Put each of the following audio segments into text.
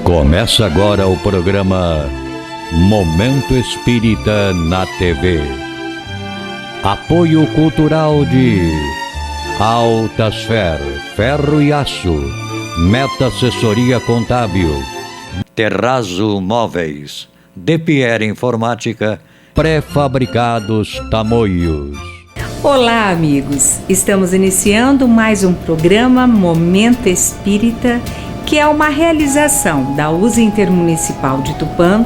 Começa agora o programa Momento Espírita na TV. Apoio cultural de Altasfer, Ferro e Aço, Meta Assessoria Contábil, Terrazzo Móveis, De Pierre Informática, Pré-fabricados Tamoios. Olá, amigos! Estamos iniciando mais um programa Momento Espírita, que é uma realização da USE Intermunicipal de Tupã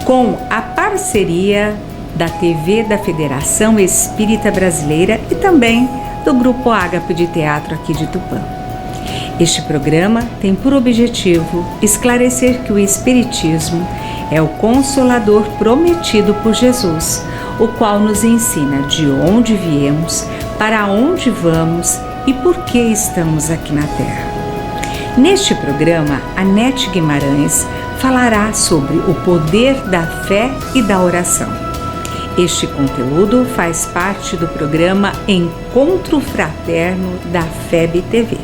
com a parceria da TV da Federação Espírita Brasileira e também do Grupo Ágape de Teatro aqui de Tupã. Este programa tem por objetivo esclarecer que o Espiritismo é o Consolador prometido por Jesus, o qual nos ensina de onde viemos, para onde vamos e por que estamos aqui na Terra. Neste programa, Anete Guimarães falará sobre o poder da fé e da oração. Este conteúdo faz parte do programa Encontro Fraterno da FEB TV.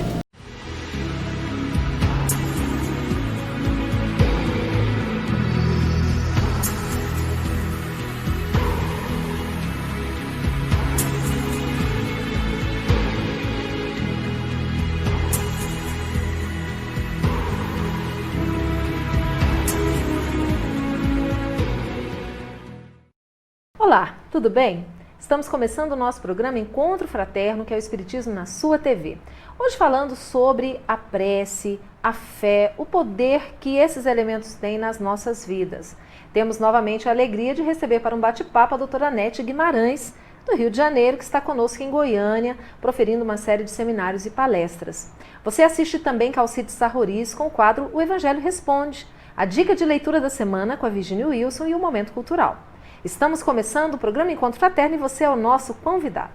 Olá, tudo bem? Estamos começando o nosso programa Encontro Fraterno, que é o Espiritismo na sua TV. Hoje falando sobre a prece, a fé, o poder que esses elementos têm nas nossas vidas. Temos novamente a alegria de receber para um bate-papo a doutora Anete Guimarães, do Rio de Janeiro, que está conosco em Goiânia, proferindo uma série de seminários e palestras. Você assiste também Calcide Sarroris com o quadro O Evangelho Responde, a dica de leitura da semana com a Virginia Wilson e o Momento Cultural. Estamos começando o programa Encontro Fraterno e você é o nosso convidado.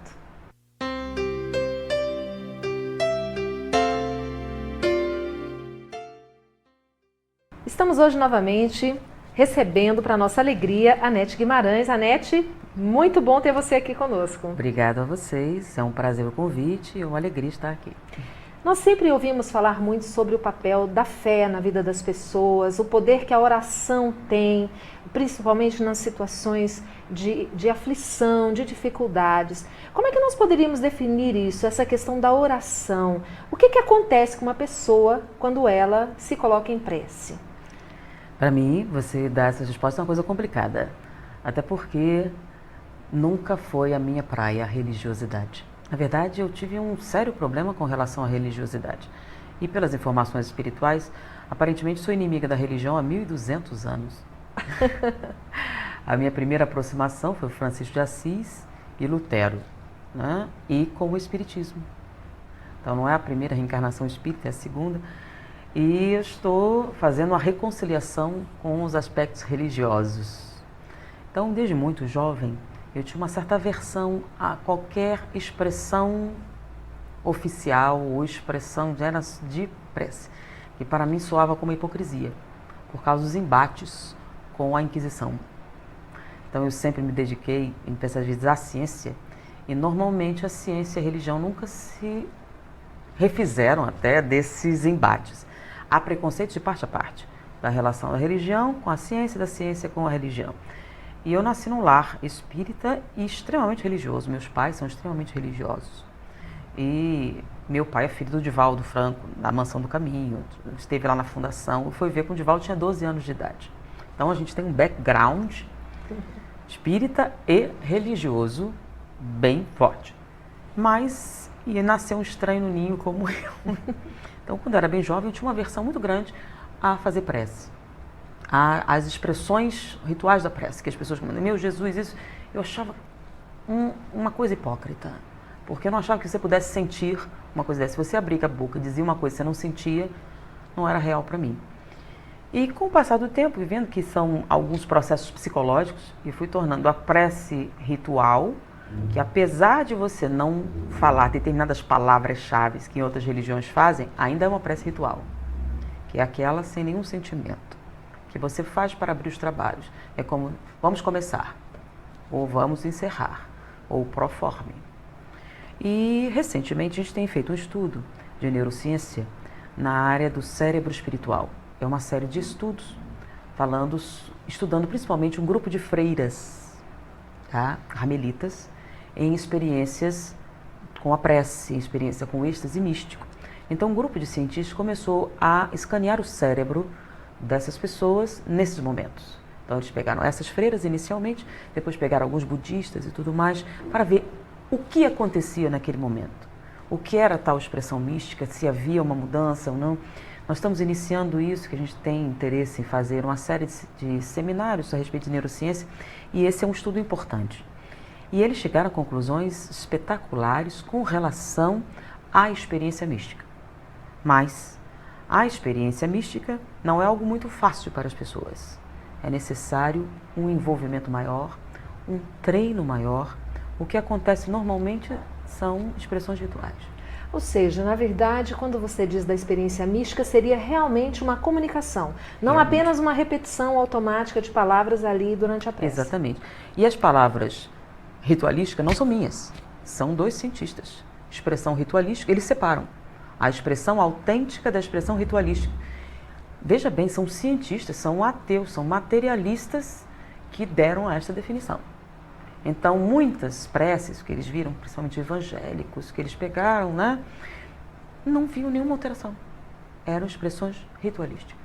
Estamos hoje novamente recebendo, para nossa alegria, a Anete Guimarães. Anete, muito bom ter você aqui conosco. Obrigada a vocês, é um prazer o convite e uma alegria estar aqui. Nós sempre ouvimos falar muito sobre o papel da fé na vida das pessoas, o poder que a oração tem, principalmente nas situações de aflição, de dificuldades. Como é que nós poderíamos definir isso, essa questão da oração? O que acontece com uma pessoa quando ela se coloca em prece? Para mim, você dar essa resposta é uma coisa complicada, até porque nunca foi a minha praia a religiosidade. Na verdade, eu tive um sério problema com relação à religiosidade. E pelas informações espirituais, aparentemente sou inimiga da religião há 1200 anos. A minha primeira aproximação foi Francisco de Assis e Lutero, né? E com o Espiritismo. Então não é a primeira reencarnação espírita, é a segunda. E eu estou fazendo a reconciliação com os aspectos religiosos. Então, desde muito jovem, eu tinha uma certa aversão a qualquer expressão oficial ou expressão de prece, que para mim soava como hipocrisia, por causa dos embates com a Inquisição. Então eu sempre me dediquei, em diversas vezes, à ciência, e normalmente a ciência e a religião nunca se refizeram até desses embates. Há preconceito de parte a parte, da relação da religião com a ciência e da ciência com a religião. E eu nasci num lar espírita e extremamente religioso. Meus pais são extremamente religiosos. E meu pai é filho do Divaldo Franco, da Mansão do Caminho. Esteve lá na fundação e foi ver que o Divaldo tinha 12 anos de idade. Então a gente tem um background espírita e religioso bem forte. Mas nasceu um estranho no ninho como eu. Então quando eu era bem jovem eu tinha uma aversão muito grande a fazer prece. As expressões rituais da prece, que as pessoas mandam, meu Jesus, isso, eu achava uma coisa hipócrita, porque eu não achava que você pudesse sentir uma coisa dessa. Se você abrir a boca e dizia uma coisa que você não sentia, não era real para mim. E com o passar do tempo, vivendo que são alguns processos psicológicos, e fui tornando a prece ritual, que apesar de você não falar determinadas palavras-chave que em outras religiões fazem, ainda é uma prece ritual, que é aquela sem nenhum sentimento, que você faz para abrir os trabalhos. É como, vamos começar, ou vamos encerrar, ou proforme. E recentemente a gente tem feito um estudo de neurociência na área do cérebro espiritual. é uma série de estudos, estudando principalmente um grupo de freiras, tá? Carmelitas, em experiências com a prece, em experiência com êxtase místico. Então, um grupo de cientistas começou a escanear o cérebro dessas pessoas nesses momentos. Então, eles pegaram essas freiras inicialmente, depois pegaram alguns budistas e tudo mais, para ver o que acontecia naquele momento. O que era tal expressão mística, se havia uma mudança ou não. Nós estamos iniciando isso, que a gente tem interesse em fazer uma série de seminários a respeito de neurociência, e esse é um estudo importante. E eles chegaram a conclusões espetaculares com relação à experiência mística. Mas a experiência mística não é algo muito fácil para as pessoas. É necessário um envolvimento maior, um treino maior. O que acontece normalmente são expressões rituais. Ou seja, na verdade, quando você diz da experiência mística, seria realmente uma comunicação, não apenas uma repetição automática de palavras ali durante a prece. Exatamente. E as palavras ritualísticas não são minhas, são dois cientistas. Expressão ritualística, eles separam a expressão autêntica da expressão ritualística. Veja bem, são cientistas, são ateus, são materialistas que deram esta definição. Então, muitas preces que eles viram, principalmente evangélicos, que eles pegaram, né, não viam nenhuma alteração. Eram expressões ritualísticas.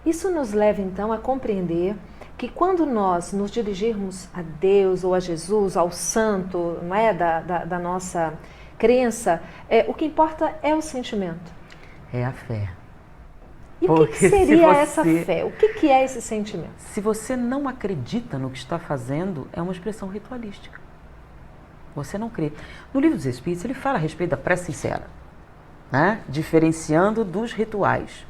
Isso nos leva, então, a compreender que quando nós nos dirigirmos a Deus ou a Jesus, ao santo, não é, da nossa crença, o que importa é o sentimento. É a fé. E o que seria essa fé? O que é esse sentimento? Se você não acredita no que está fazendo, é uma expressão ritualística. Você não crê. No Livro dos Espíritos, ele fala a respeito da prece sincera, né? Diferenciando dos rituais.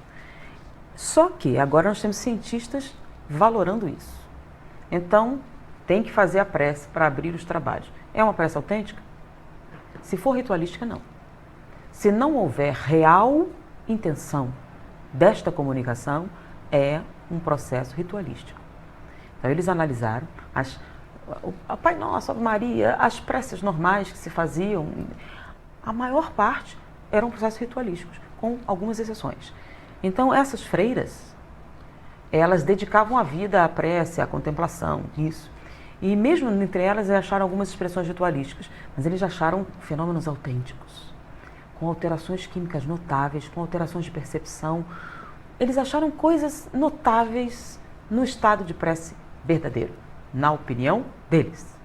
Só que agora nós temos cientistas valorando isso. Então, tem que fazer a prece para abrir os trabalhos. É uma prece autêntica? Se for ritualística, não. Se não houver real intenção desta comunicação, é um processo ritualístico. Então, eles analisaram o Pai Nosso, Ave Maria, as preces normais que se faziam, a maior parte eram processos ritualísticos, com algumas exceções. Então, essas freiras, elas dedicavam a vida à prece, à contemplação, isso. E mesmo entre elas, eles acharam algumas expressões ritualísticas, mas eles acharam fenômenos autênticos, com alterações químicas notáveis, com alterações de percepção. Eles acharam coisas notáveis no estado de prece verdadeiro, na opinião deles.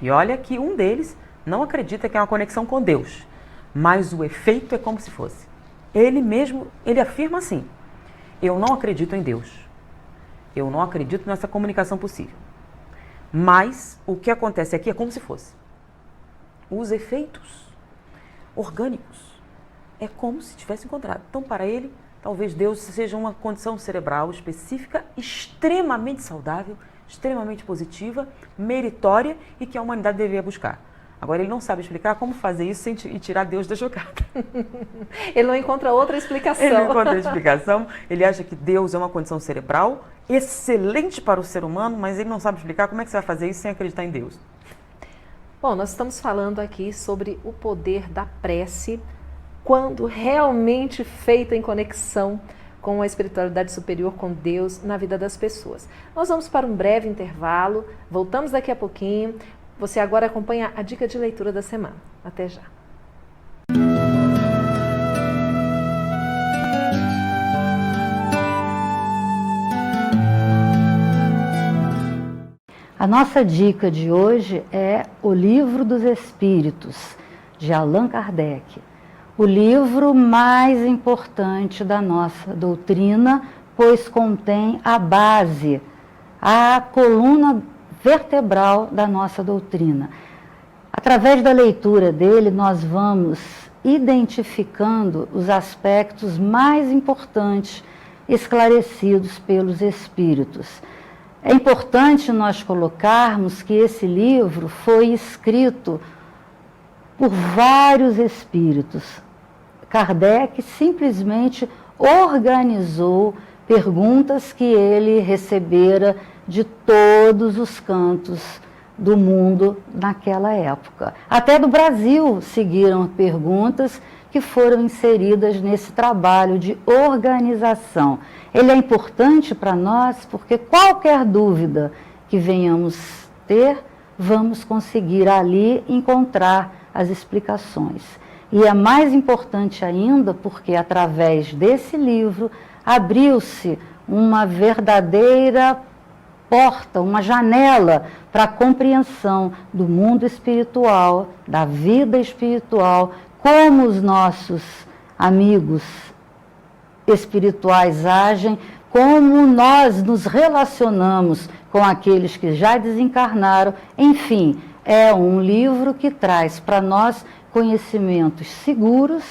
E olha que um deles não acredita que é uma conexão com Deus, mas o efeito é como se fosse. Ele mesmo, ele afirma assim: eu não acredito em Deus, eu não acredito nessa comunicação possível, mas o que acontece aqui é como se fosse. Os efeitos orgânicos é como se tivesse encontrado. Então, para ele, talvez Deus seja uma condição cerebral específica, extremamente saudável, extremamente positiva, meritória e que a humanidade deveria buscar. Agora, ele não sabe explicar como fazer isso sem tirar Deus da jogada. Ele não encontra outra explicação. Ele não encontra explicação. Ele acha que Deus é uma condição cerebral excelente para o ser humano, mas ele não sabe explicar como é que você vai fazer isso sem acreditar em Deus. Bom, nós estamos falando aqui sobre o poder da prece quando realmente feita em conexão com a espiritualidade superior, com Deus, na vida das pessoas. Nós vamos para um breve intervalo, voltamos daqui a pouquinho. Você agora acompanha a dica de leitura da semana. Até já. A nossa dica de hoje é O Livro dos Espíritos, de Allan Kardec. O livro mais importante da nossa doutrina, pois contém a base, a coluna vertebral da nossa doutrina. Através da leitura dele, nós vamos identificando os aspectos mais importantes esclarecidos pelos espíritos. É importante nós colocarmos que esse livro foi escrito por vários espíritos. Kardec simplesmente organizou perguntas que ele recebera de todos os cantos do mundo naquela época. Até do Brasil seguiram perguntas que foram inseridas nesse trabalho de organização. Ele é importante para nós porque qualquer dúvida que venhamos ter, vamos conseguir ali encontrar as explicações. E é mais importante ainda porque através desse livro abriu-se uma verdadeira porta, uma janela para a compreensão do mundo espiritual, da vida espiritual, como os nossos amigos espirituais agem, como nós nos relacionamos com aqueles que já desencarnaram. Enfim, é um livro que traz para nós conhecimentos seguros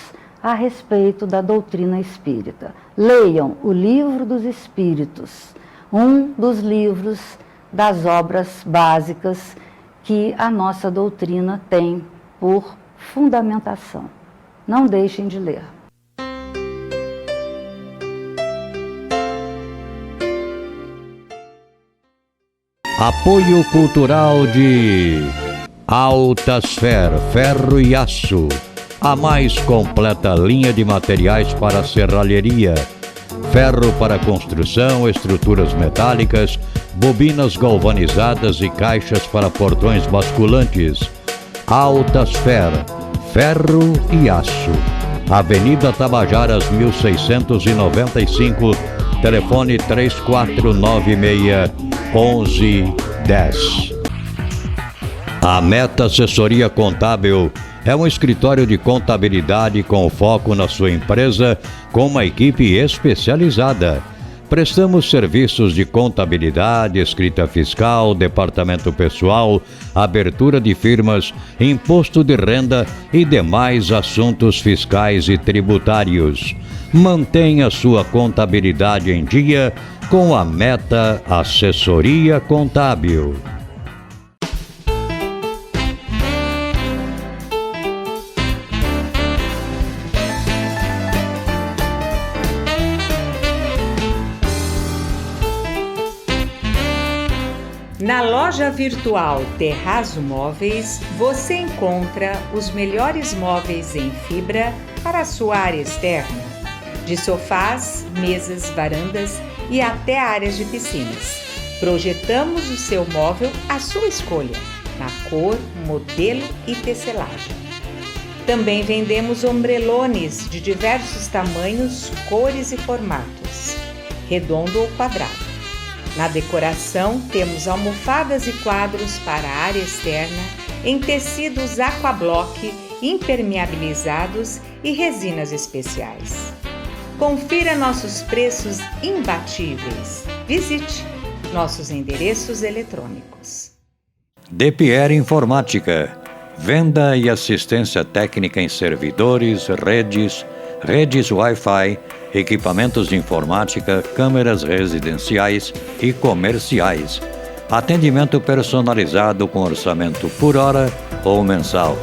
a respeito da doutrina espírita. Leiam o Livro dos Espíritos, um dos livros das obras básicas que a nossa doutrina tem por fundamentação. Não deixem de ler. Apoio cultural de Altasfer, Ferro e Aço, a mais completa linha de materiais para serralheria. Ferro para construção, estruturas metálicas, bobinas galvanizadas e caixas para portões basculantes. Altasfer, Ferro e Aço. Avenida Tabajaras 1695, telefone 3496-1110. A Meta Assessoria Contábil é um escritório de contabilidade com foco na sua empresa, com uma equipe especializada. Prestamos serviços de contabilidade, escrita fiscal, departamento pessoal, abertura de firmas, imposto de renda e demais assuntos fiscais e tributários. Mantenha sua contabilidade em dia com a Meta Assessoria Contábil. Na loja virtual Terrazo Móveis, você encontra os melhores móveis em fibra para a sua área externa, de sofás, mesas, varandas e até áreas de piscinas. Projetamos o seu móvel à sua escolha, na cor, modelo e tecelagem. Também vendemos ombrelones de diversos tamanhos, cores e formatos, redondo ou quadrado. Na decoração, temos almofadas e quadros para a área externa em tecidos aquablock, impermeabilizados e resinas especiais. Confira nossos preços imbatíveis. Visite nossos endereços eletrônicos. DPR Informática. Venda e assistência técnica em servidores, redes Wi-Fi, equipamentos de informática, câmeras residenciais e comerciais. Atendimento personalizado com orçamento por hora ou mensal.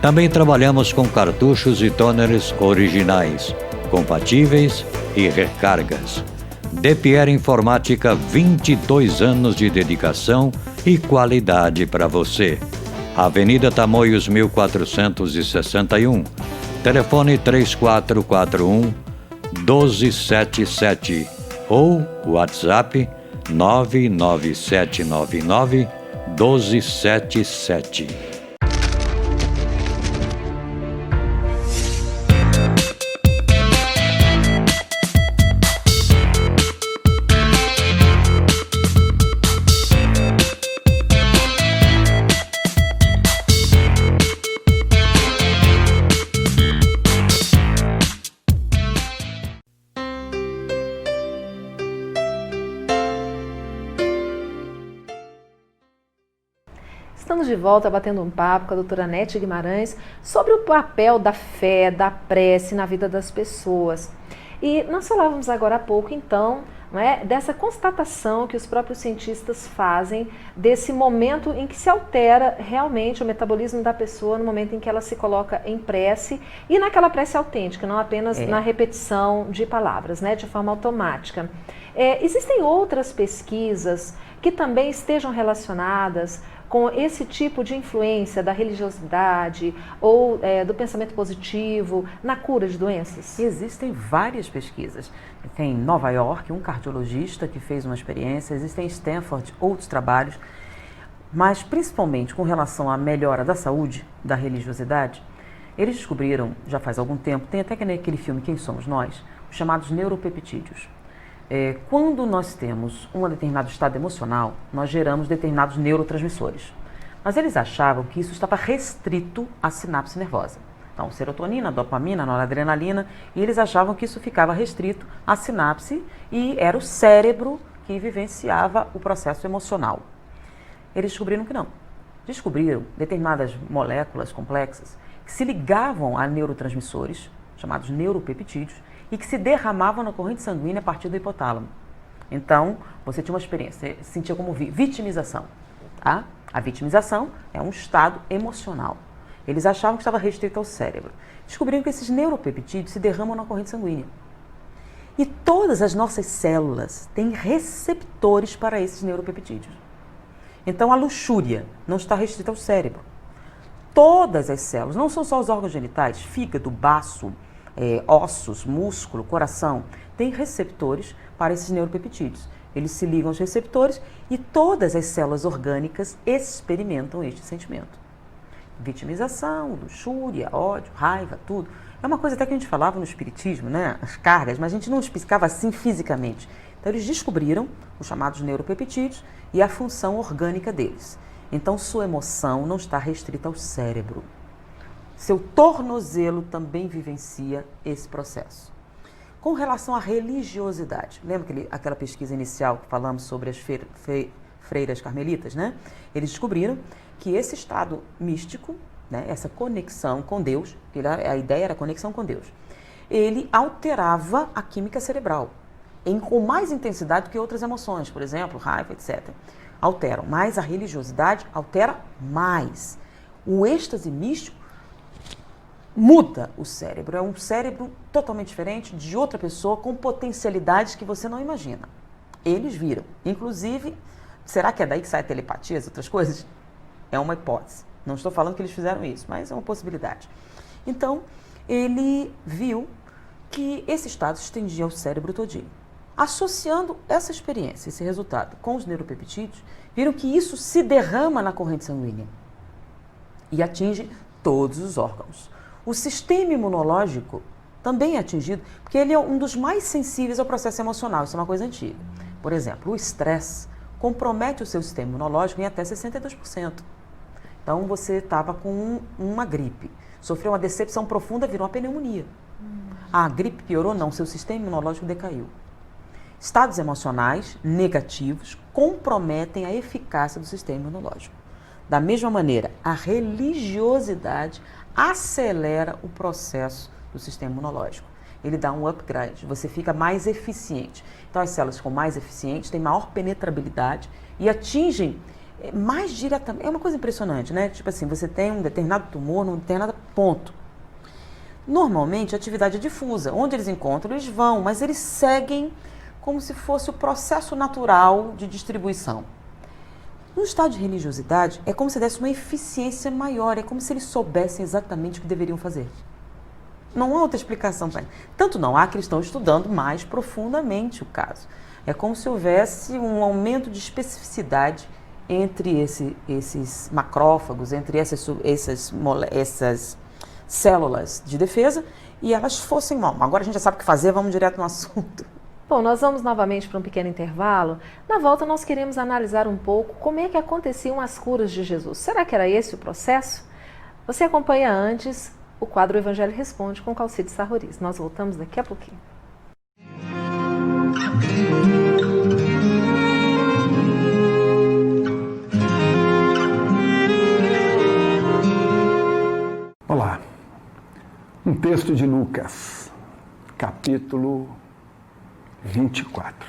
Também trabalhamos com cartuchos e toners originais, compatíveis e recargas. DPR Informática, 22 anos de dedicação e qualidade para você. Avenida Tamoios 1461. Telefone 3441-1277 ou WhatsApp 99799-1277. Estamos de volta batendo um papo com a doutora Nete Guimarães sobre o papel da fé, da prece na vida das pessoas. E nós falávamos agora há pouco, então, dessa constatação que os próprios cientistas fazem desse momento em que se altera realmente o metabolismo da pessoa no momento em que ela se coloca em prece e naquela prece autêntica, não apenas na repetição de palavras, de forma automática. Existem outras pesquisas que também estejam relacionadas com esse tipo de influência da religiosidade ou do pensamento positivo na cura de doenças? Existem várias pesquisas. Tem em Nova York um cardiologista que fez uma experiência, existem em Stanford outros trabalhos, mas principalmente com relação à melhora da saúde, da religiosidade, eles descobriram, já faz algum tempo, tem até que naquele filme Quem Somos Nós, os chamados neuropeptídeos. Quando nós temos um determinado estado emocional, nós geramos determinados neurotransmissores. Mas eles achavam que isso estava restrito à sinapse nervosa. Então, serotonina, dopamina, noradrenalina, e eles achavam que isso ficava restrito à sinapse e era o cérebro que vivenciava o processo emocional. Eles descobriram que não. Descobriram determinadas moléculas complexas que se ligavam a neurotransmissores, chamados neuropeptídeos, e que se derramavam na corrente sanguínea a partir do hipotálamo. Então, você tinha uma experiência, você sentia como vitimização. Tá? A vitimização é um estado emocional. Eles achavam que estava restrito ao cérebro. Descobriram que esses neuropeptídeos se derramam na corrente sanguínea. E todas as nossas células têm receptores para esses neuropeptídeos. Então, a luxúria não está restrita ao cérebro. Todas as células, não são só os órgãos genitais, fígado, baço, ossos, músculo, coração, tem receptores para esses neuropeptídeos. Eles se ligam aos receptores e todas as células orgânicas experimentam este sentimento. Vitimização, luxúria, ódio, raiva, tudo. É uma coisa até que a gente falava no espiritismo, né? As cargas, mas a gente não explicava assim fisicamente. Então eles descobriram os chamados neuropeptídeos e a função orgânica deles. Então sua emoção não está restrita ao cérebro. Seu tornozelo também vivencia esse processo. Com relação à religiosidade, lembra aquela pesquisa inicial que falamos sobre as freiras carmelitas, né? Eles descobriram que esse estado místico, né, essa conexão com Deus, a ideia era a conexão com Deus, ele alterava a química cerebral com mais intensidade do que outras emoções, por exemplo, raiva, etc. Alteram, mas a religiosidade altera mais. O êxtase místico muda o cérebro, é um cérebro totalmente diferente de outra pessoa com potencialidades que você não imagina. Eles viram, inclusive, será que é daí que sai a telepatia, as outras coisas? É uma hipótese, não estou falando que eles fizeram isso, mas é uma possibilidade. Então, ele viu que esse estado se estendia ao cérebro todinho. Associando essa experiência, esse resultado, com os neuropeptídeos, viram que isso se derrama na corrente sanguínea e atinge todos os órgãos. O sistema imunológico também é atingido, porque ele é um dos mais sensíveis ao processo emocional, isso é uma coisa antiga. Por exemplo, o estresse compromete o seu sistema imunológico em até 62%. Então, você estava com uma gripe, sofreu uma decepção profunda, virou uma pneumonia. A gripe piorou? Não, seu sistema imunológico decaiu. Estados emocionais negativos comprometem a eficácia do sistema imunológico. Da mesma maneira, a religiosidade acelera o processo do sistema imunológico. Ele dá um upgrade, você fica mais eficiente. Então, as células ficam mais eficientes, têm maior penetrabilidade e atingem mais diretamente. É uma coisa impressionante, né? Tipo assim, você tem um determinado tumor num determinado ponto. Normalmente, a atividade é difusa. Onde eles encontram, eles vão, mas eles seguem como se fosse o processo natural de distribuição. No estado de religiosidade, é como se desse uma eficiência maior, é como se eles soubessem exatamente o que deveriam fazer. Não há outra explicação para isso. Tanto não há que eles estão estudando mais profundamente o caso. É como se houvesse um aumento de especificidade entre esses macrófagos, entre essas células de defesa, e elas fossem mal. Agora a gente já sabe o que fazer, vamos direto no assunto. Bom, nós vamos novamente para um pequeno intervalo. Na volta nós queremos analisar um pouco como é que aconteciam as curas de Jesus. Será que era esse o processo? Você acompanha antes o quadro Evangelho Responde com Calcide Sarroriz. Nós voltamos daqui a pouquinho. Olá, um texto de Lucas, capítulo 24.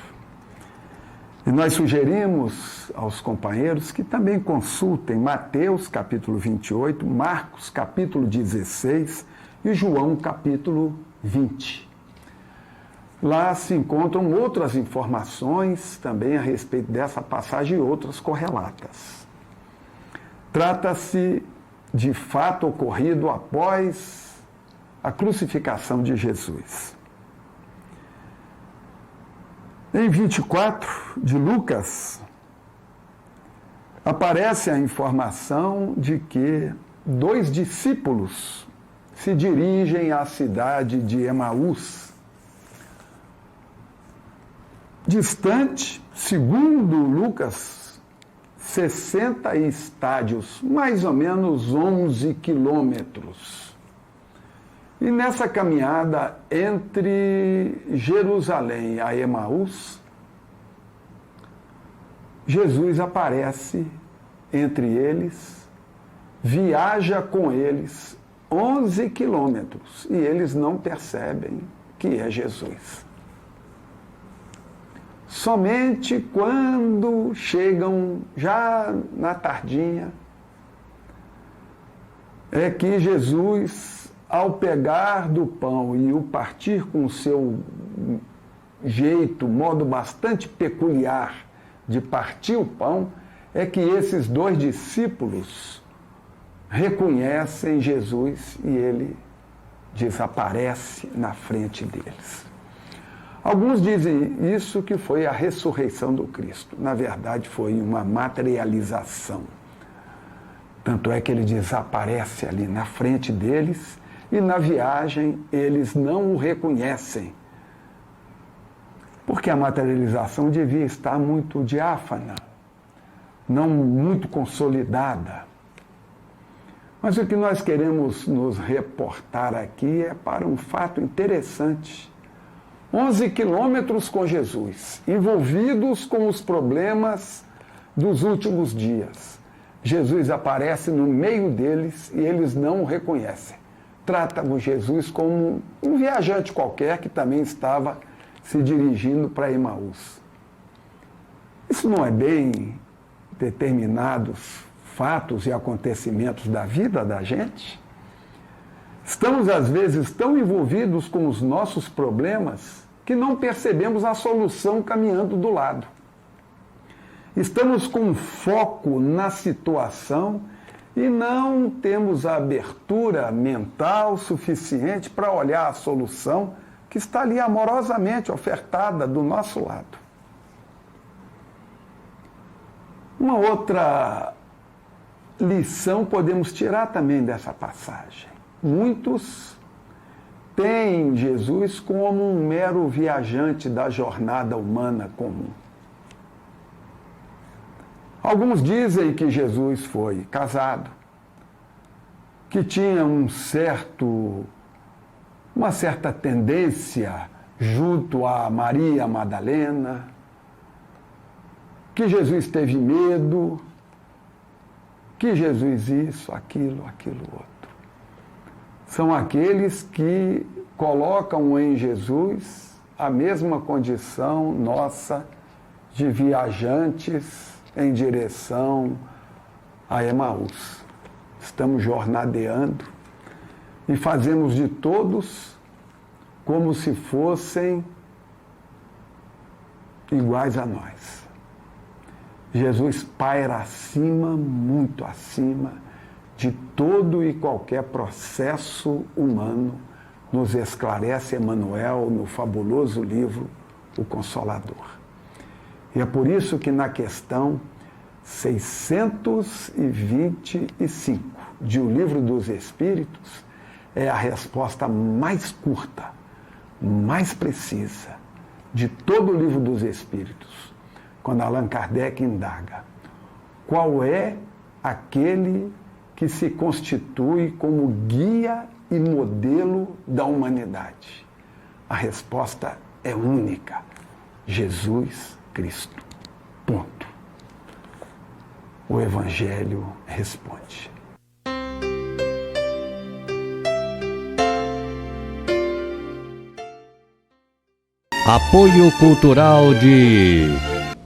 E nós sugerimos aos companheiros que também consultem Mateus, capítulo 28, Marcos, capítulo 16 e João, capítulo 20. lá se encontram outras informações também a respeito dessa passagem e outras correlatas. Trata-se de fato ocorrido após a crucificação de Jesus. Em 24 de Lucas, aparece a informação de que 2 discípulos se dirigem à cidade de Emaús, distante, segundo Lucas, 60 estádios, mais ou menos 11 quilômetros. E nessa caminhada entre Jerusalém a Emaús, Jesus aparece entre eles, viaja com eles 11 quilômetros e eles não percebem que é Jesus. Somente quando chegam já na tardinha, é que Jesus, ao pegar do pão e o partir com o seu jeito, modo bastante peculiar de partir o pão, é que esses 2 discípulos reconhecem Jesus e ele desaparece na frente deles. Alguns dizem isso que foi a ressurreição do Cristo. Na verdade, foi uma materialização. Tanto é que ele desaparece ali na frente deles e na viagem eles não o reconhecem. Porque a materialização devia estar muito diáfana, não muito consolidada. Mas o que nós queremos nos reportar aqui é para um fato interessante. 11 quilômetros com Jesus, envolvidos com os problemas dos últimos dias. Jesus aparece no meio deles e eles não o reconhecem. Tratam Jesus como um viajante qualquer que também estava se dirigindo para Emaús. Isso não é bem determinados fatos e acontecimentos da vida da gente? Estamos, às vezes, tão envolvidos com os nossos problemas que não percebemos a solução caminhando do lado. Estamos com foco na situação e não temos a abertura mental suficiente para olhar a solução que está ali amorosamente ofertada do nosso lado. Uma outra lição podemos tirar também dessa passagem. Muitos têm Jesus como um mero viajante da jornada humana comum. Alguns dizem que Jesus foi casado, que tinha uma certa tendência junto a Maria Madalena, que Jesus teve medo, que Jesus isso, aquilo outro. São aqueles que colocam em Jesus a mesma condição nossa de viajantes em direção a Emaús. Estamos jornadeando e fazemos de todos como se fossem iguais a nós. Jesus paira acima, muito acima, de todo e qualquer processo humano, nos esclarece Emmanuel no fabuloso livro O Consolador. E é por isso que na questão 625 de O Livro dos Espíritos é a resposta mais curta, mais precisa de todo o Livro dos Espíritos, quando Allan Kardec indaga qual é aquele que se constitui como guia e modelo da humanidade. A resposta é única: Jesus Cristo. Ponto. O Evangelho responde. Apoio cultural de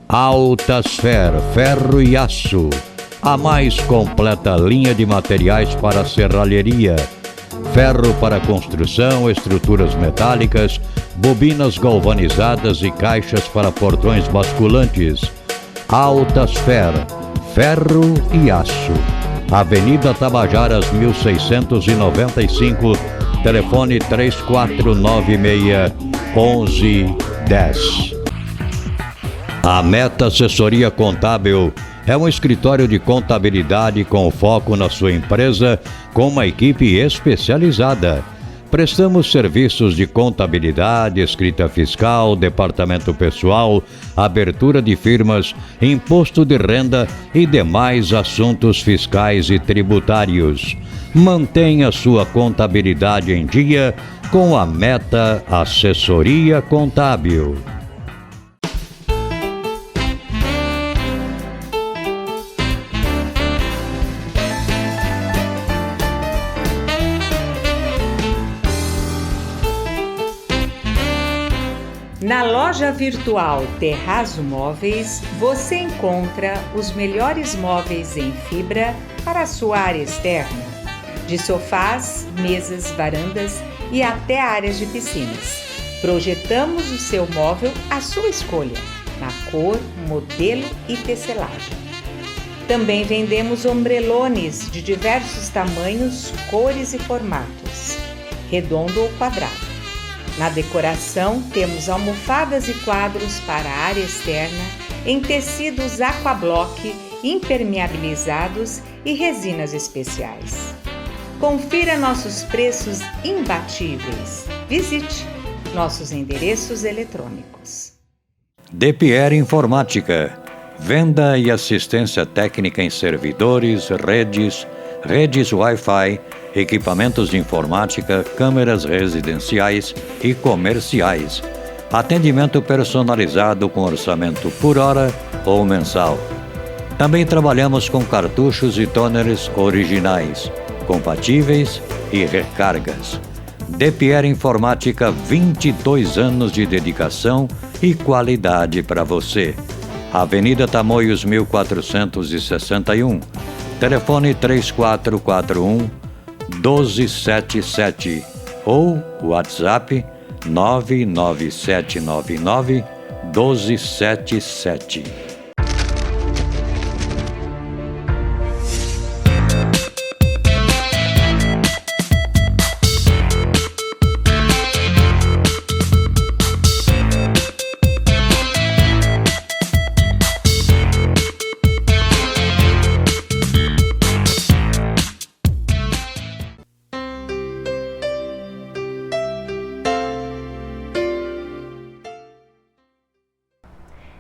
Altasfer, Ferro e Aço, a mais completa linha de materiais para serralheria. ferro para construção, estruturas metálicas, bobinas galvanizadas e caixas para portões basculantes. Altasfer, ferro e aço. Avenida Tabajaras 1695, telefone 3496-1110. A Meta Assessoria Contábil é um escritório de contabilidade com foco na sua empresa, com uma equipe especializada. Prestamos serviços de contabilidade, escrita fiscal, departamento pessoal, abertura de firmas, imposto de renda e demais assuntos fiscais e tributários. Mantenha sua contabilidade em dia com a Meta Assessoria Contábil. Na loja virtual Terrazzo Móveis, você encontra os melhores móveis em fibra para a sua área externa, de sofás, mesas, varandas e até áreas de piscinas. Projetamos o seu móvel à sua escolha, na cor, modelo e tecelagem. Também vendemos ombrelones de diversos tamanhos, cores e formatos, redondo ou quadrado. Na decoração, temos almofadas e quadros para a área externa em tecidos aquablock, impermeabilizados e resinas especiais. Confira nossos preços imbatíveis. Visite nossos endereços eletrônicos. DPR Informática. Venda e assistência técnica em servidores, redes Wi-Fi, equipamentos de informática, câmeras residenciais e comerciais. Atendimento personalizado com orçamento por hora ou mensal. Também trabalhamos com cartuchos e toners originais, compatíveis e recargas. DPR Informática, 22 anos de dedicação e qualidade para você. Avenida Tamoios 1461. Telefone 3441-1277 ou WhatsApp 99799-1277.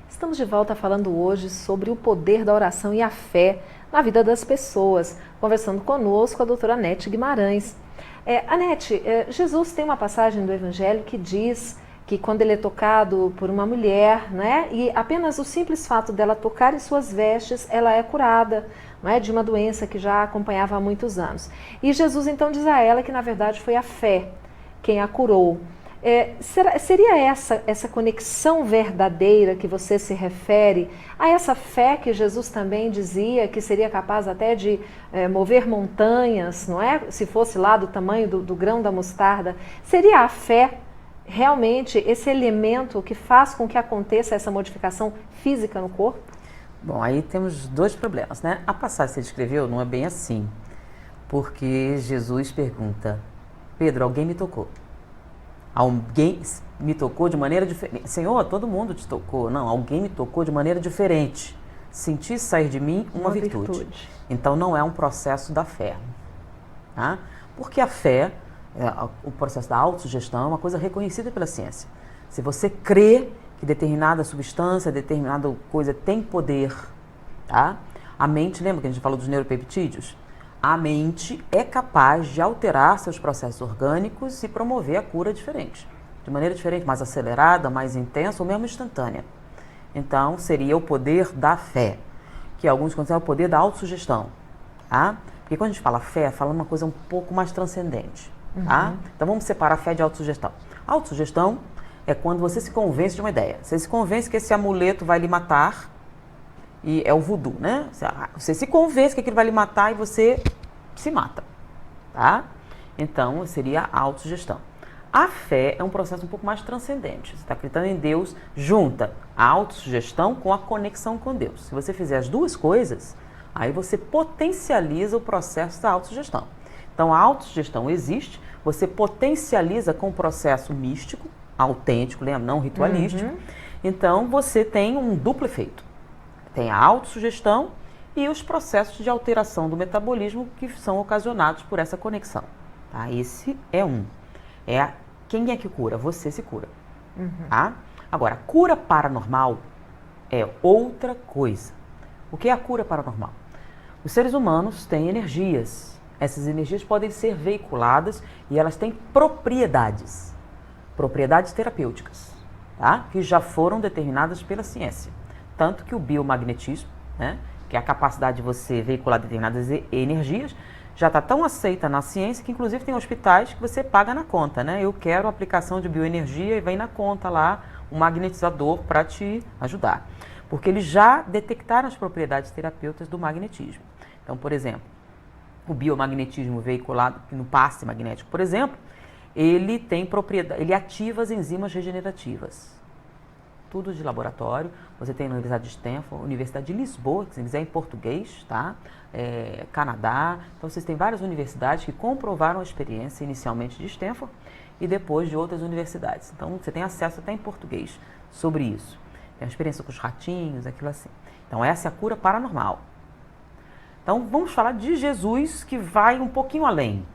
Estamos de volta falando hoje sobre o poder da oração e a fé na vida das pessoas. Conversando conosco a doutora Anete Guimarães. Anete, Jesus tem uma passagem do Evangelho que diz que quando ele é tocado por uma mulher, né, e apenas o simples fato dela tocar em suas vestes, ela é curada, né, de uma doença que já acompanhava há muitos anos. E Jesus então diz a ela que na verdade foi a fé quem a curou. Seria essa conexão verdadeira que você se refere a essa fé que Jesus também dizia que seria capaz até de mover montanhas, não é? Se fosse lá do tamanho do grão da mostarda. Seria a fé realmente esse elemento que faz com que aconteça essa modificação física no corpo? Bom, aí temos dois problemas, né? A passagem que você descreveu não é bem assim, porque Jesus pergunta: Pedro, alguém me tocou? Alguém me tocou de maneira diferente. Senhor, todo mundo te tocou. Não, alguém me tocou de maneira diferente. Senti sair de mim uma virtude. Então não é um processo da fé. Tá? Porque a fé, o processo da autossugestão é uma coisa reconhecida pela ciência. Se você crê que determinada substância, determinada coisa tem poder, tá? A mente, lembra que a gente falou dos neuropeptídeos? A mente é capaz de alterar seus processos orgânicos e promover a cura diferente. De maneira diferente, mais acelerada, mais intensa ou mesmo instantânea. Então, seria o poder da fé, que alguns consideram o poder da autossugestão. Tá? Porque quando a gente fala fé, fala uma coisa um pouco mais transcendente. Tá? Então, vamos separar fé de autossugestão. Autossugestão é quando você se convence de uma ideia. Você se convence que esse amuleto vai lhe matar. E é o voodoo, né? Você se convence que aquilo vai lhe matar e você se mata, tá? Então, seria a autossugestão. A fé é um processo um pouco mais transcendente. Você está acreditando em Deus, junta a autossugestão com a conexão com Deus. Se você fizer as duas coisas, aí você potencializa o processo da autossugestão. Então, a autossugestão existe, você potencializa com o processo místico, autêntico, lembra? Não ritualístico. Então, você tem um duplo efeito. Tem a autossugestão e os processos de alteração do metabolismo que são ocasionados por essa conexão. Tá? Esse é um. Quem é que cura? Você se cura. Tá? Agora, cura paranormal é outra coisa. O que é a cura paranormal? Os seres humanos têm energias. Essas energias podem ser veiculadas e elas têm propriedades. Propriedades terapêuticas, tá? Que já foram determinadas pela ciência. Tanto que o biomagnetismo, né, que é a capacidade de você veicular determinadas energias, já está tão aceita na ciência que inclusive tem hospitais que você paga na conta, né? Eu quero aplicação de bioenergia e vem na conta lá um magnetizador para te ajudar. Porque eles já detectaram as propriedades terapêuticas do magnetismo. Então, por exemplo, o biomagnetismo veiculado no passe magnético, por exemplo, ele tem propriedade, ele ativa as enzimas regenerativas. Tudo de laboratório. Você tem na Universidade de Stanford, Universidade de Lisboa, que se quiser em português, tá? Canadá. Então, vocês têm várias universidades que comprovaram a experiência inicialmente de Stanford e depois de outras universidades. Então, você tem acesso até em português sobre isso. Tem a experiência com os ratinhos, aquilo assim. Então, essa é a cura paranormal. Então, vamos falar de Jesus, que vai um pouquinho além,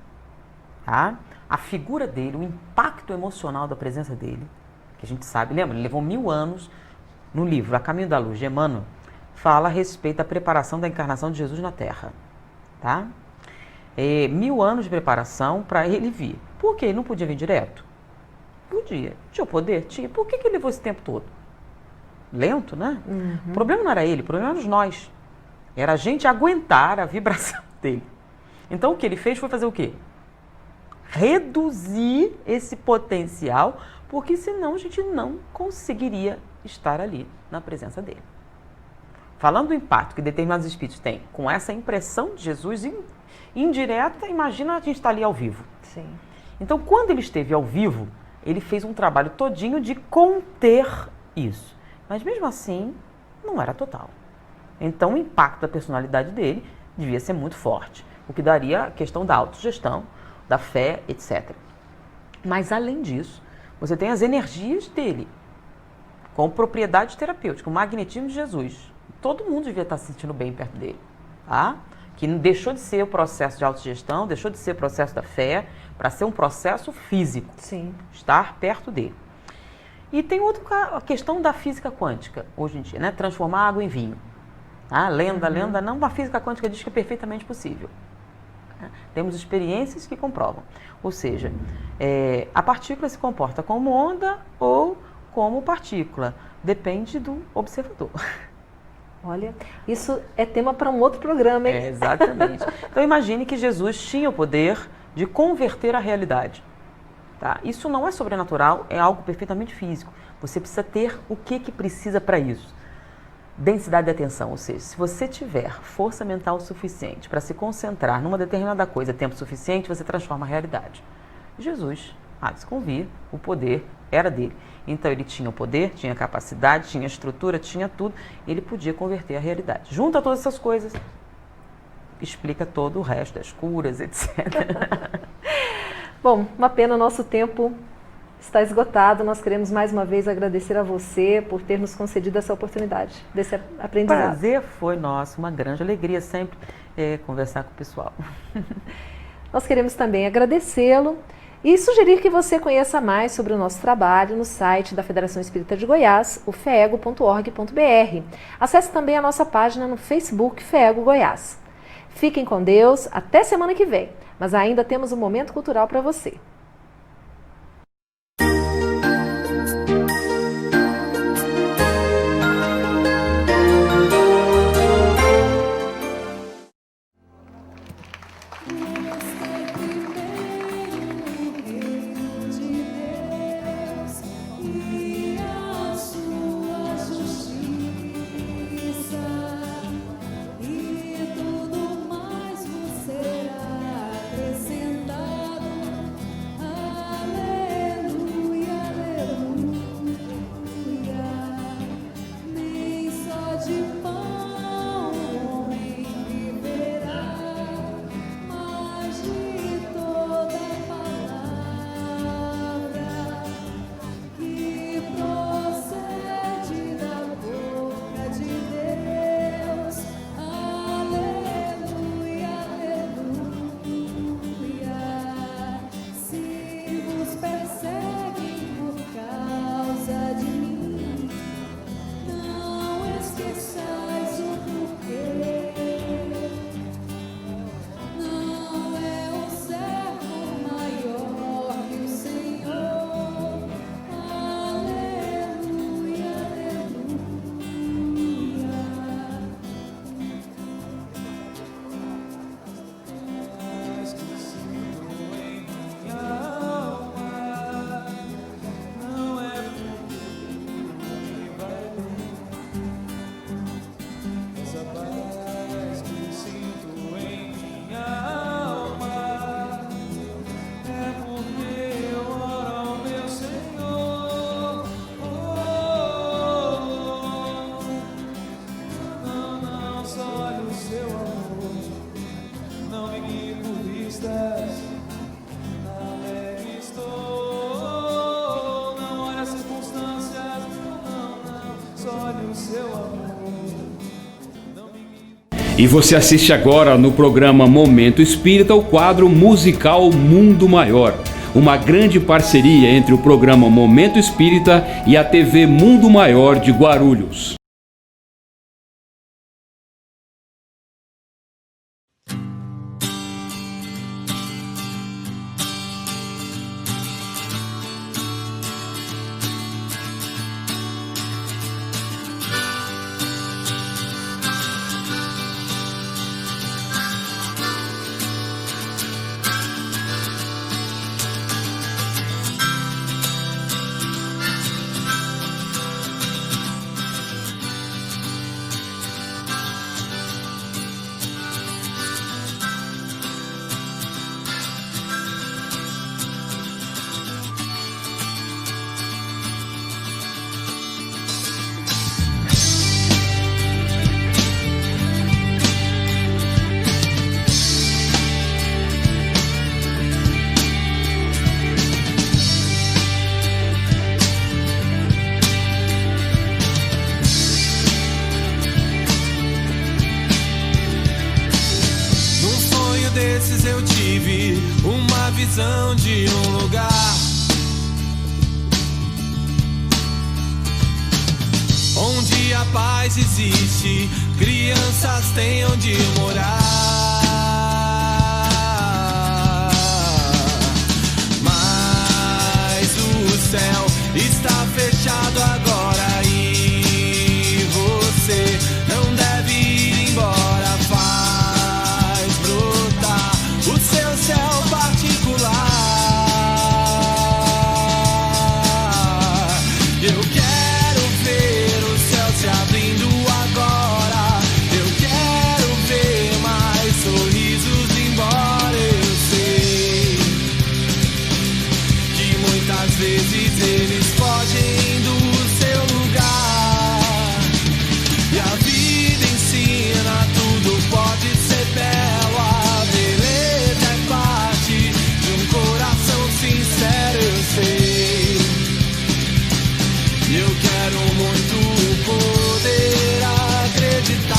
tá? A figura dele, o impacto emocional da presença dele, que a gente sabe, lembra? Ele levou 1000 anos no livro A Caminho da Luz, de Emmanuel, fala a respeito da preparação da encarnação de Jesus na Terra, tá? 1000 anos de preparação para ele vir. Por quê? Ele não podia vir direto? Podia. Tinha o poder? Tinha. Por que ele levou esse tempo todo? Lento, né? O problema não era ele, o problema era nós. Era a gente aguentar a vibração dele. Então, o que ele fez foi fazer o quê? Reduzir esse potencial, porque senão a gente não conseguiria estar ali na presença dele. Falando do impacto que determinados espíritos têm com essa impressão de Jesus indireta, imagina a gente estar ali ao vivo. Sim. Então, quando ele esteve ao vivo, ele fez um trabalho todinho de conter isso. Mas mesmo assim, não era total. Então, o impacto da personalidade dele devia ser muito forte, o que daria a questão da autossugestão, da fé, etc. Mas, além disso, você tem as energias dele, com propriedade terapêutica, o magnetismo de Jesus. Todo mundo devia estar se sentindo bem perto dele, tá? Que deixou de ser o processo de autossugestão, deixou de ser o processo da fé, para ser um processo físico. Sim. Estar perto dele. E tem a questão da física quântica, hoje em dia, né? Transformar água em vinho. Lenda, não, a física quântica diz que é perfeitamente possível. Temos experiências que comprovam. Ou seja, a partícula se comporta como onda ou como partícula. Depende do observador. Olha, isso é tema para um outro programa, hein? Exatamente. Então imagine que Jesus tinha o poder de converter a realidade. Tá? Isso não é sobrenatural, é algo perfeitamente físico. Você precisa ter o que precisa para isso. Densidade de atenção, ou seja, se você tiver força mental suficiente para se concentrar numa determinada coisa, tempo suficiente, você transforma a realidade. Jesus, se convir, o poder era dele. Então ele tinha o poder, tinha a capacidade, tinha a estrutura, tinha tudo, ele podia converter a realidade. Junta todas essas coisas, explica todo o resto, das curas, etc. Bom, uma pena, o nosso tempo está esgotado. Nós queremos mais uma vez agradecer a você por ter nos concedido essa oportunidade, desse aprendizado. Prazer foi nosso, uma grande alegria sempre conversar com o pessoal. Nós queremos também agradecê-lo e sugerir que você conheça mais sobre o nosso trabalho no site da Federação Espírita de Goiás, o feego.org.br. Acesse também a nossa página no Facebook FEEGO Goiás. Fiquem com Deus, até semana que vem, mas ainda temos um momento cultural para você. Tudo mais você acrescentado. E você assiste agora no programa Momento Espírita o quadro musical Mundo Maior, uma grande parceria entre o programa Momento Espírita e a TV Mundo Maior de Guarulhos. desses eu tive uma visão de um lugar onde a paz existe, crianças têm onde morar. Mas o céu está fechado agora e você não deve ir embora. Faz brotar o seu céu particular. Eu quero ver o céu se abrindo agora. Eu quero ver mais sorrisos, embora eu sei que muitas vezes eles fogem do seu lugar. E a vida ensina, tudo pode ser belo. A beleza é parte de um coração sincero, eu sei. E eu quero muito poder acreditar.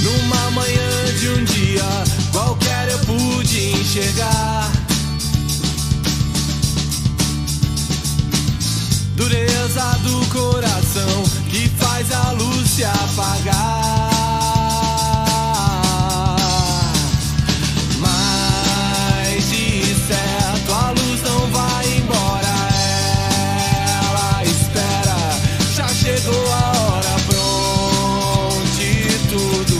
Numa manhã de um dia qualquer eu pude enxergar dureza do coração que faz a luz se apagar. Mas de certo a luz não vai embora, ela espera, já chegou a hora, pronte tudo,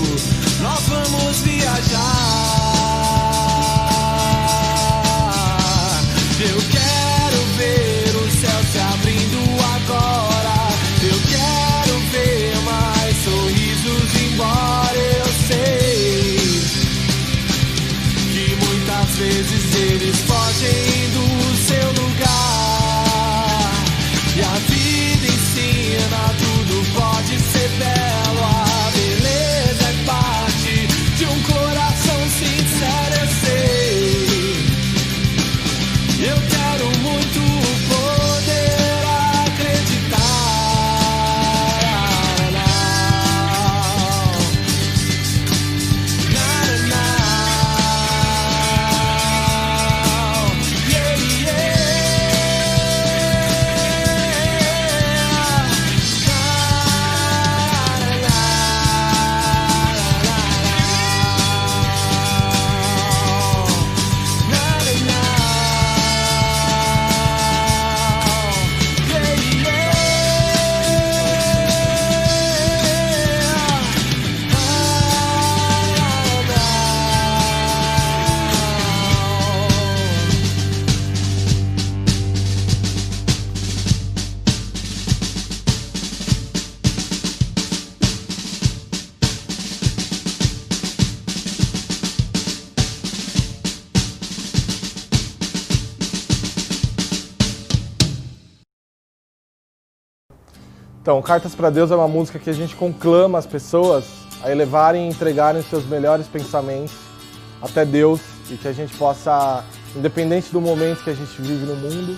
nós vamos viajar. Eu quero ver o céu se abrindo agora. Eu quero ver mais sorrisos, embora eu sei que muitas vezes eles fogem do seu lugar. E a vida ensina, tudo pode ser belo. A beleza é parte de um coração sincero, eu sei. Eu quero muito poder acreditar. Então, Cartas para Deus é uma música que a gente conclama as pessoas a elevarem e entregarem os seus melhores pensamentos até Deus e que a gente possa, independente do momento que a gente vive no mundo,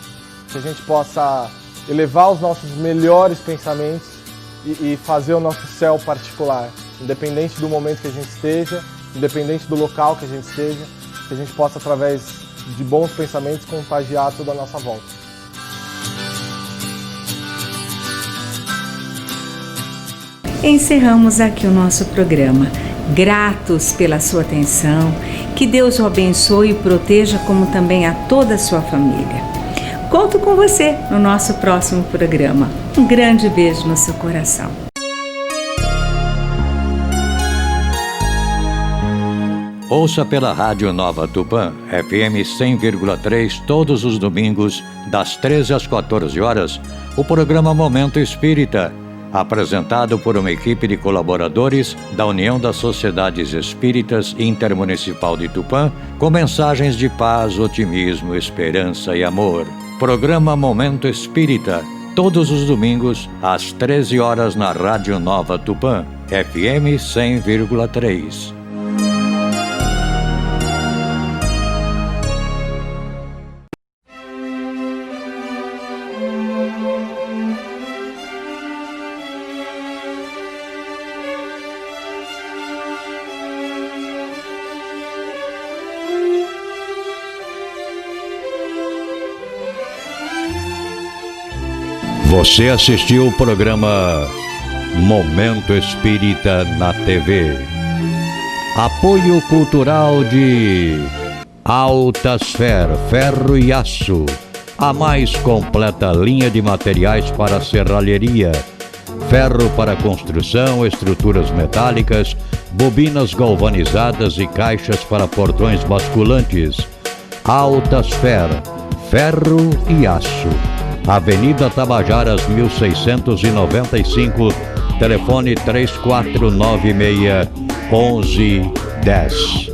que a gente possa elevar os nossos melhores pensamentos e fazer o nosso céu particular, independente do momento que a gente esteja, independente do local que a gente esteja, que a gente possa, através de bons pensamentos, contagiar toda a nossa volta. Encerramos aqui o nosso programa. Gratos pela sua atenção, que Deus o abençoe e o proteja, como também a toda a sua família. Conto com você no nosso próximo programa. Um grande beijo no seu coração. Ouça pela Rádio Nova Tupã, FM 100,3, todos os domingos, das 13 às 14 horas, o programa Momento Espírita, apresentado por uma equipe de colaboradores da União das Sociedades Espíritas Intermunicipal de Tupã, com mensagens de paz, otimismo, esperança e amor. Programa Momento Espírita, todos os domingos, às 13 horas na Rádio Nova Tupã, FM 100,3. Você assistiu o programa Momento Espírita na TV. Apoio cultural de Altasfer, Ferro e Aço, a mais completa linha de materiais para serralheria, ferro para construção, estruturas metálicas, bobinas galvanizadas e caixas para portões basculantes. Altasfer, Ferro e Aço. Avenida Tabajaras 1695, telefone 3496-1110.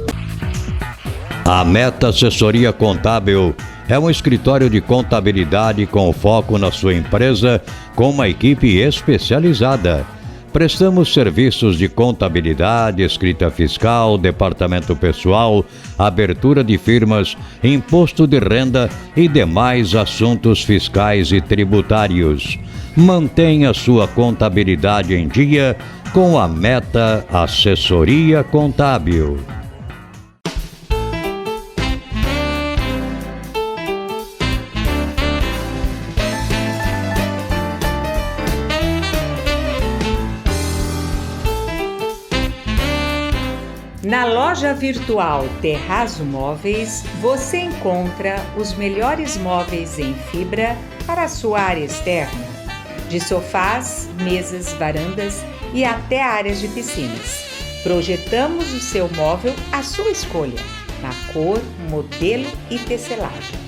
A Meta Assessoria Contábil é um escritório de contabilidade com foco na sua empresa, com uma equipe especializada. Prestamos serviços de contabilidade, escrita fiscal, departamento pessoal, abertura de firmas, imposto de renda e demais assuntos fiscais e tributários. Mantenha sua contabilidade em dia com a Meta Assessoria Contábil. Na loja virtual Terrazzo Móveis, você encontra os melhores móveis em fibra para a sua área externa, de sofás, mesas, varandas e até áreas de piscinas. Projetamos o seu móvel à sua escolha, na cor, modelo e tecelagem.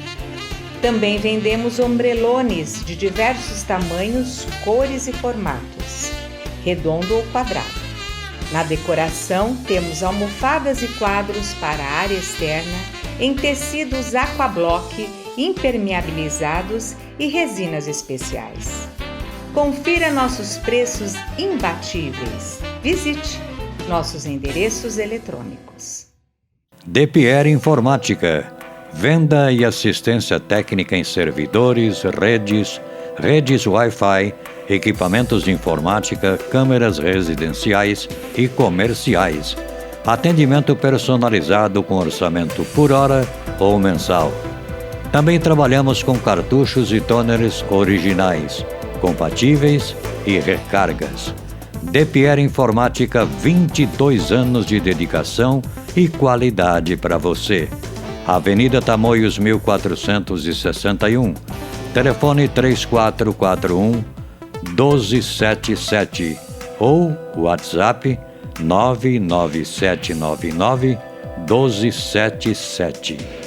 Também vendemos ombrelones de diversos tamanhos, cores e formatos, redondo ou quadrado. Na decoração, temos almofadas e quadros para a área externa em tecidos aquablock, impermeabilizados e resinas especiais. Confira nossos preços imbatíveis. Visite nossos endereços eletrônicos. DPR Informática. Venda e assistência técnica em servidores, redes Wi-Fi, equipamentos de informática, câmeras residenciais e comerciais. Atendimento personalizado com orçamento por hora ou mensal. Também trabalhamos com cartuchos e toners originais, compatíveis e recargas. DPR Informática, 22 anos de dedicação e qualidade para você. Avenida Tamoios 1461, telefone 3441-1277 ou WhatsApp 99799-1277.